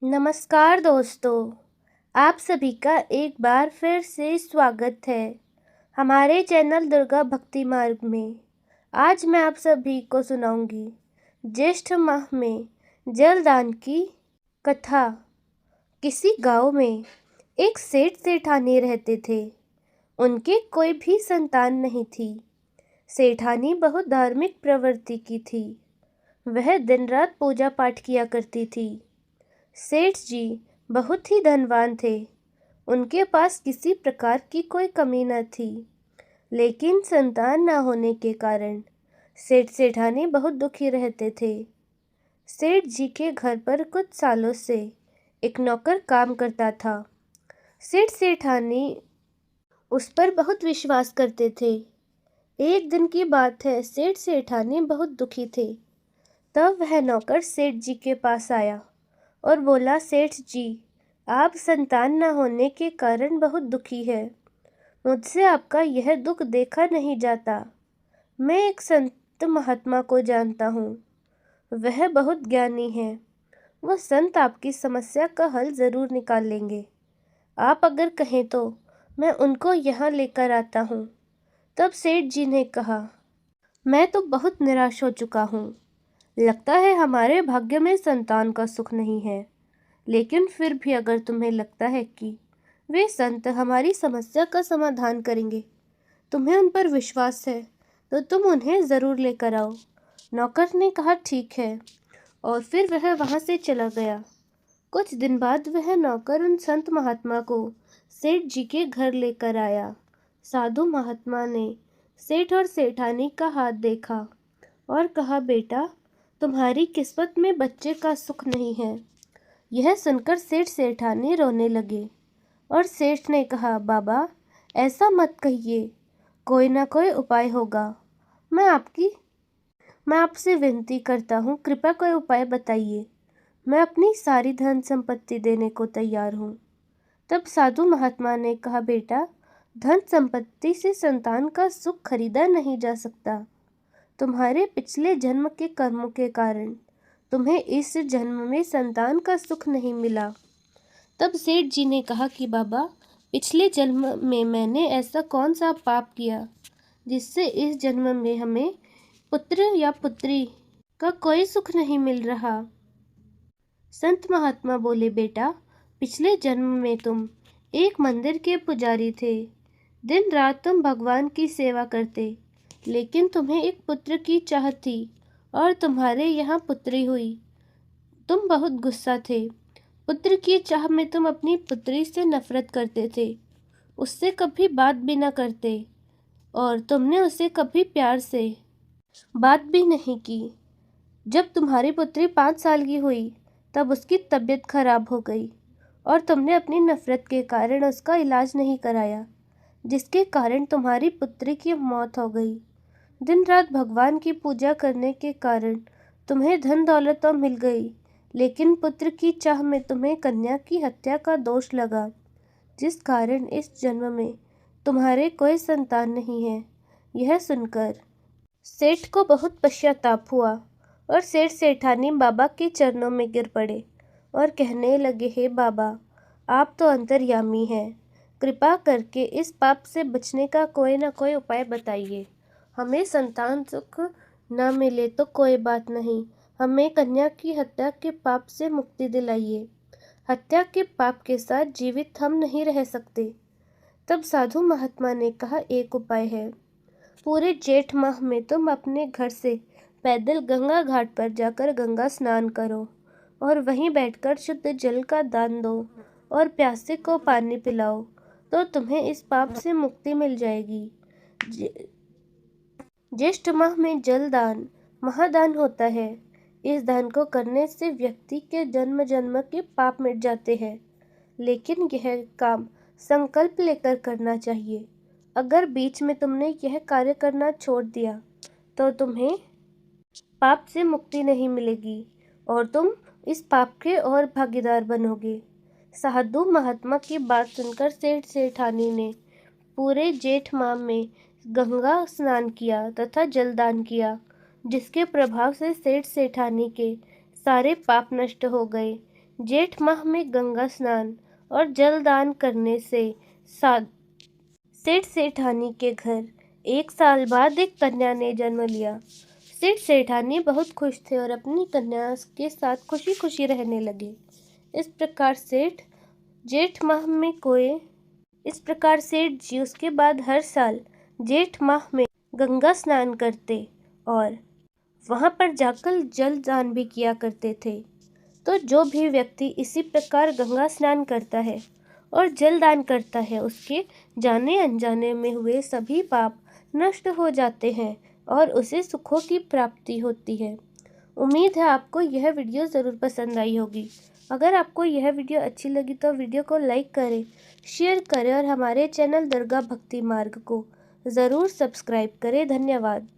नमस्कार दोस्तों, आप सभी का एक बार फिर से स्वागत है हमारे चैनल दुर्गा भक्ति मार्ग में। आज मैं आप सभी को सुनाऊंगी ज्येष्ठ माह में जलदान की कथा। किसी गांव में एक सेठ सेठानी रहते थे। उनके कोई भी संतान नहीं थी। सेठानी बहुत धार्मिक प्रवृत्ति की थी। वह दिन रात पूजा पाठ किया करती थी। सेठ जी बहुत ही धनवान थे। उनके पास किसी प्रकार की कोई कमी न थी, लेकिन संतान न होने के कारण सेठ सेठानी बहुत दुखी रहते थे। सेठ जी के घर पर कुछ सालों से एक नौकर काम करता था। सेठ सेठानी उस पर बहुत विश्वास करते थे। एक दिन की बात है, सेठ सेठानी बहुत दुखी थे। तब वह नौकर सेठ जी के पास आया और बोला, सेठ जी, आप संतान न होने के कारण बहुत दुखी है। मुझसे आपका यह दुख देखा नहीं जाता। मैं एक संत महात्मा को जानता हूँ। वह बहुत ज्ञानी है। वह संत आपकी समस्या का हल ज़रूर निकाल लेंगे। आप अगर कहें तो मैं उनको यहाँ लेकर आता हूँ। तब सेठ जी ने कहा, मैं तो बहुत निराश हो चुका हूँ। लगता है हमारे भाग्य में संतान का सुख नहीं है। लेकिन फिर भी अगर तुम्हें लगता है कि वे संत हमारी समस्या का समाधान करेंगे, तुम्हें उन पर विश्वास है, तो तुम उन्हें ज़रूर लेकर आओ। नौकर ने कहा, ठीक है, और फिर वह वहाँ से चला गया। कुछ दिन बाद वह नौकर उन संत महात्मा को सेठ जी के घर लेकर आया। साधु महात्मा ने सेठ और सेठानी का हाथ देखा और कहा, बेटा, तुम्हारी किस्मत में बच्चे का सुख नहीं है। यह सुनकर सेठ सेठानी रोने लगे और सेठ ने कहा, बाबा, ऐसा मत कहिए, कोई ना कोई उपाय होगा। मैं आपसे विनती करता हूँ, कृपया कोई उपाय बताइए। मैं अपनी सारी धन संपत्ति देने को तैयार हूँ। तब साधु महात्मा ने कहा, बेटा, धन संपत्ति से संतान का सुख खरीदा नहीं जा सकता। तुम्हारे पिछले जन्म के कर्मों के कारण तुम्हें इस जन्म में संतान का सुख नहीं मिला। तब सेठ जी ने कहा कि बाबा, पिछले जन्म में मैंने ऐसा कौन सा पाप किया जिससे इस जन्म में हमें पुत्र या पुत्री का कोई सुख नहीं मिल रहा। संत महात्मा बोले, बेटा, पिछले जन्म में तुम एक मंदिर के पुजारी थे। दिन रात तुम भगवान की सेवा करते, लेकिन तुम्हें एक पुत्र की चाह थी और तुम्हारे यहाँ पुत्री हुई। तुम बहुत गुस्सा थे। पुत्र की चाह में तुम अपनी पुत्री से नफरत करते थे। उससे कभी बात भी न करते और तुमने उसे कभी प्यार से बात भी नहीं की। जब तुम्हारी पुत्री 5 साल की हुई, तब उसकी तबीयत खराब हो गई और तुमने अपनी नफरत के कारण उसका इलाज नहीं कराया, जिसके कारण तुम्हारी पुत्री की मौत हो गई। दिन रात भगवान की पूजा करने के कारण तुम्हें धन दौलत तो मिल गई, लेकिन पुत्र की चाह में तुम्हें कन्या की हत्या का दोष लगा, जिस कारण इस जन्म में तुम्हारे कोई संतान नहीं है। यह सुनकर सेठ को बहुत पश्चाताप हुआ और सेठ सेठानी बाबा के चरणों में गिर पड़े और कहने लगे, हे बाबा, आप तो अंतर्यामी हैं। कृपा करके इस पाप से बचने का कोई ना कोई उपाय बताइए। हमें संतान सुख न मिले तो कोई बात नहीं, हमें कन्या की हत्या के पाप से मुक्ति दिलाइए। हत्या के पाप के साथ जीवित हम नहीं रह सकते। तब साधु महात्मा ने कहा, एक उपाय है। पूरे जेठ माह में तुम अपने घर से पैदल गंगा घाट पर जाकर गंगा स्नान करो और वहीं बैठकर शुद्ध जल का दान दो और प्यासे को पानी पिलाओ, तो तुम्हें इस पाप से मुक्ति मिल जाएगी। ज्येष्ठ माह में जल दान महादान होता है। इस दान को करने से व्यक्ति के जन्म जन्म के पाप मिट जाते हैं, लेकिन यह काम संकल्प लेकर करना चाहिए। अगर बीच में तुमने यह कार्य करना छोड़ दिया तो तुम्हें पाप से मुक्ति नहीं मिलेगी और तुम इस पाप के और भागीदार बनोगे। साधु महात्मा की बात सुनकर सेठ सेठानी ने पूरे जेठ माह में गंगा स्नान किया तथा जलदान किया, जिसके प्रभाव से सेठ सेठानी के सारे पाप नष्ट हो गए। जेठ माह में गंगा स्नान और जलदान करने से सेठ सेठानी के घर 1 साल बाद एक कन्या ने जन्म लिया। सेठ सेठानी बहुत खुश थे और अपनी कन्या के साथ खुशी खुशी रहने लगे। इस प्रकार सेठ जी उसके बाद हर साल जेठ माह में गंगा स्नान करते और वहां पर जाकर जलदान भी किया करते थे। तो जो भी व्यक्ति इसी प्रकार गंगा स्नान करता है और जलदान करता है, उसके जाने अनजाने में हुए सभी पाप नष्ट हो जाते हैं और उसे सुखों की प्राप्ति होती है। उम्मीद है आपको यह वीडियो ज़रूर पसंद आई होगी। अगर आपको यह वीडियो अच्छी लगी तो वीडियो को लाइक करें, शेयर करें और हमारे चैनल दुर्गा भक्ति मार्ग को ज़रूर सब्सक्राइब करें। धन्यवाद।